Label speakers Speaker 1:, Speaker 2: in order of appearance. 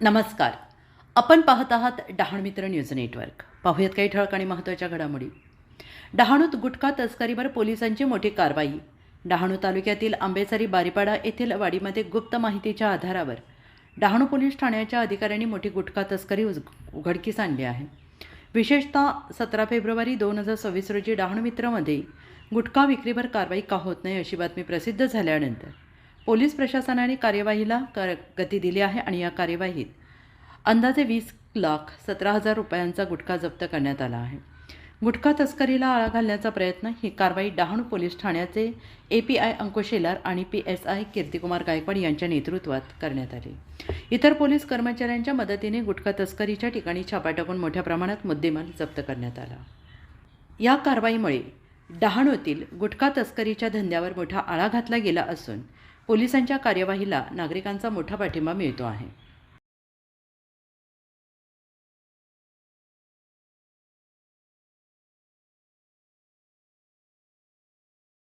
Speaker 1: नमस्कार. आपण पाहत आहात डहाणू मित्र न्यूज नेटवर्क. पाहूयात काही ठळक आणि महत्त्वाच्या घडामोडी. डहाणूत गुटखा तस्करीवर पोलिसांची मोठी कारवाई. डहाणू तालुक्यातील आंबेसरी बारीपाडा येथील वाडीमध्ये गुप्त माहितीच्या आधारावर डहाणू पोलीस ठाण्याच्या अधिकाऱ्यांनी मोठी गुटखा तस्करी उघडकीस आणली आहे. विशेषतः 17 फेब्रुवारी 2026 रोजी डहाणू मित्रमध्ये गुटखा विक्रीवर कारवाई का होत नाही अशी बातमी प्रसिद्ध झाल्यानंतर पोलीस प्रशासनाने कार्यवाहीला गती दिली आहे आणि या कार्यवाहीत अंदाजे 20,17,000 रुपयांचा गुटखा जप्त करण्यात आला आहे. गुटखा तस्करीला आळा घालण्याचा प्रयत्न. ही कारवाई डहाणू पोलीस ठाण्याचे API अंकुश शेलार आणि PSI कीर्तिकुमार गायकवाड यांच्या नेतृत्वात करण्यात आली. इतर पोलीस कर्मचाऱ्यांच्या मदतीने गुटखा तस्करीच्या ठिकाणी छापा टाकून मोठ्या प्रमाणात मुद्देमाल जप्त करण्यात आला. या कारवाईमुळे डहाणूतील गुटखा तस्करीच्या धंद्यावर मोठा आळा घातला गेला असून पोलिसांच्या कार्यवाहीला नागरिकांचा मोठा पाठिंबा मिळतो आहे.